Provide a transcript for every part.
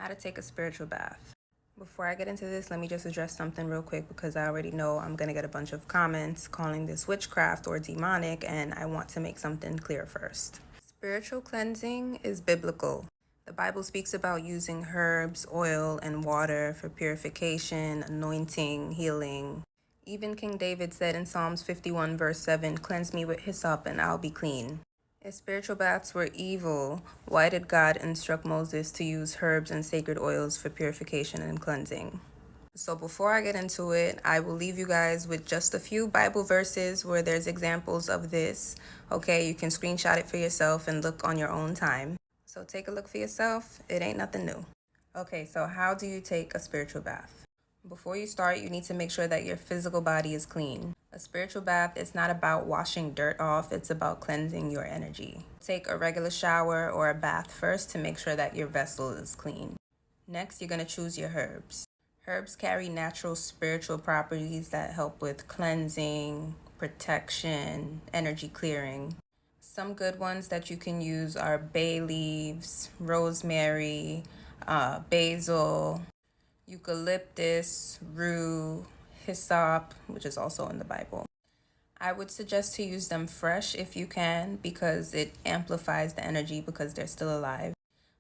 How to take a spiritual bath. Before I get into this, let me just address something real quick because I already know I'm going to get a bunch of comments calling this witchcraft or demonic, and I want to make something clear first. Spiritual cleansing is biblical. The Bible speaks about using herbs, oil, and water for purification, anointing, healing. Even King David said in Psalms 51 verse 7, "Cleanse me with hyssop and I'll be clean." If spiritual baths were evil, why did God instruct Moses to use herbs and sacred oils for purification and cleansing? So before I get into it, I will leave you guys with just a few Bible verses where there's examples of this. Okay, you can screenshot it for yourself and look on your own time. So take a look for yourself. It ain't nothing new. Okay, so how do you take a spiritual bath? Before you start, you need to make sure that your physical body is clean. A spiritual bath is not about washing dirt off, it's about cleansing your energy. Take a regular shower or a bath first to make sure that your vessel is clean. Next, you're going to choose your herbs. Herbs carry natural spiritual properties that help with cleansing, protection, energy clearing. Some good ones that you can use are bay leaves, rosemary, basil, eucalyptus, rue, hyssop, which is also in the Bible. I would suggest to use them fresh if you can because it amplifies the energy because they're still alive.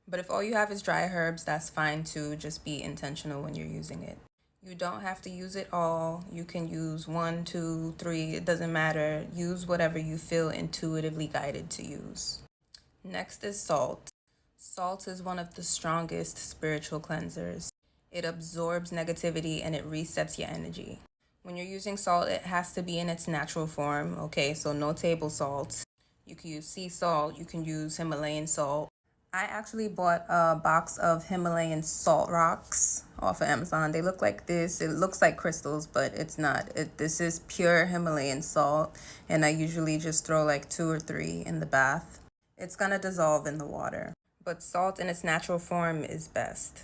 But if all you have is dry herbs, that's fine too. Just be intentional when you're using it. You don't have to use it all. You can use 1, 2, 3, it doesn't matter. Use whatever you feel intuitively guided to use. Next is salt. Salt is one of the strongest spiritual cleansers. It absorbs negativity and it resets your energy. When you're using salt, it has to be in its natural form. Okay, so no table salt. You can use sea salt. You can use Himalayan salt. I actually bought a box of Himalayan salt rocks off of Amazon. They look like this. It looks like crystals, but it's not. This is pure Himalayan salt, and I usually just throw like 2 or 3 in the bath. It's gonna dissolve in the water, but salt in its natural form is best.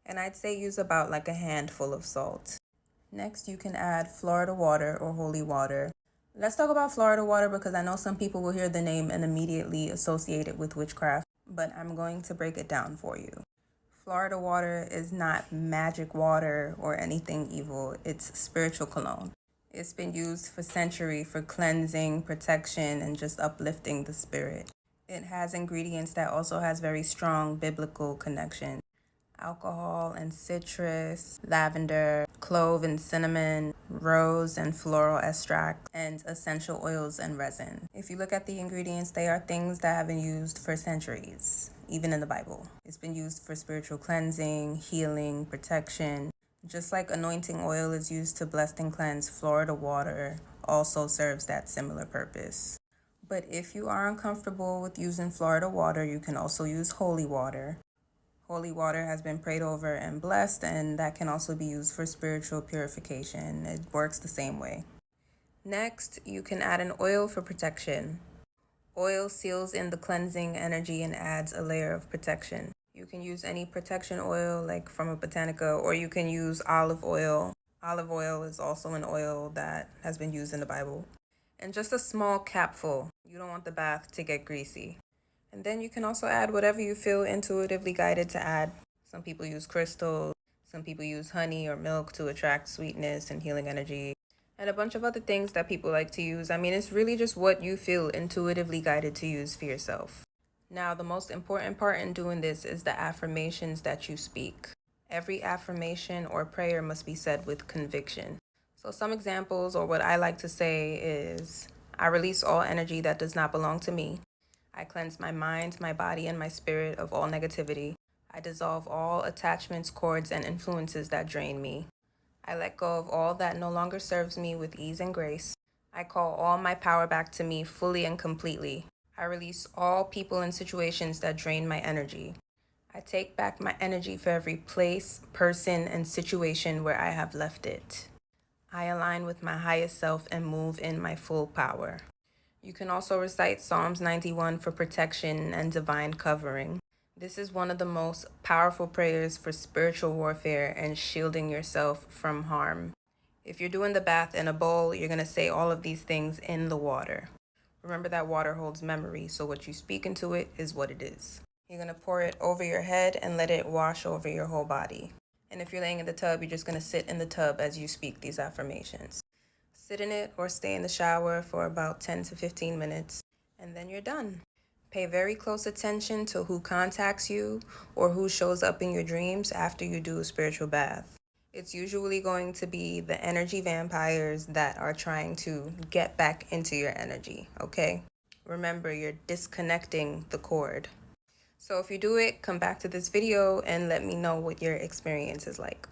And I'd say use about like a handful of salt. Next, you can add Florida water or holy water. Let's talk about Florida water because I know some people will hear the name and immediately associate it with witchcraft, but I'm going to break it down for you. Florida water is not magic water or anything evil. It's spiritual cologne. It's been used for centuries for cleansing, protection, and just uplifting the spirit. It has ingredients that also has very strong biblical connection. Alcohol and citrus, lavender, clove and cinnamon, rose and floral extract, and essential oils and resin. If you look at the ingredients, they are things that have been used for centuries, even in the Bible. It's been used for spiritual cleansing, healing, protection. Just like anointing oil is used to bless and cleanse, Florida water also serves that similar purpose. But if you are uncomfortable with using Florida water, you can also use holy water. Holy water has been prayed over and blessed, and that can also be used for spiritual purification. It works the same way. Next, you can add an oil for protection. Oil seals in the cleansing energy and adds a layer of protection. You can use any protection oil like from a Botanica, or you can use olive oil. Olive oil is also an oil that has been used in the Bible. And just a small capful. You don't want the bath to get greasy. And then you can also add whatever you feel intuitively guided to add. Some people use crystals, some people use honey or milk to attract sweetness and healing energy, and a bunch of other things that people like to use. I mean, it's really just what you feel intuitively guided to use for yourself. Now, the most important part in doing this is the affirmations that you speak. Every affirmation or prayer must be said with conviction. So some examples, or what I like to say is, I release all energy that does not belong to me. I cleanse my mind, my body, and my spirit of all negativity. I dissolve all attachments, cords, and influences that drain me. I let go of all that no longer serves me with ease and grace. I call all my power back to me fully and completely. I release all people and situations that drain my energy. I take back my energy for every place, person, and situation where I have left it. I align with my highest self and move in my full power. You can also recite Psalms 91 for protection and divine covering. This is one of the most powerful prayers for spiritual warfare and shielding yourself from harm. If you're doing the bath in a bowl, you're going to say all of these things in the water. Remember that water holds memory, so what you speak into it is what it is. You're going to pour it over your head and let it wash over your whole body. And if you're laying in the tub, you're just going to sit in the tub as you speak these affirmations. Sit in it or stay in the shower for about 10 to 15 minutes, and then you're done. Pay very close attention to who contacts you or who shows up in your dreams after you do a spiritual bath. It's usually going to be the energy vampires that are trying to get back into your energy, okay? Remember, you're disconnecting the cord. So if you do it, come back to this video and let me know what your experience is like.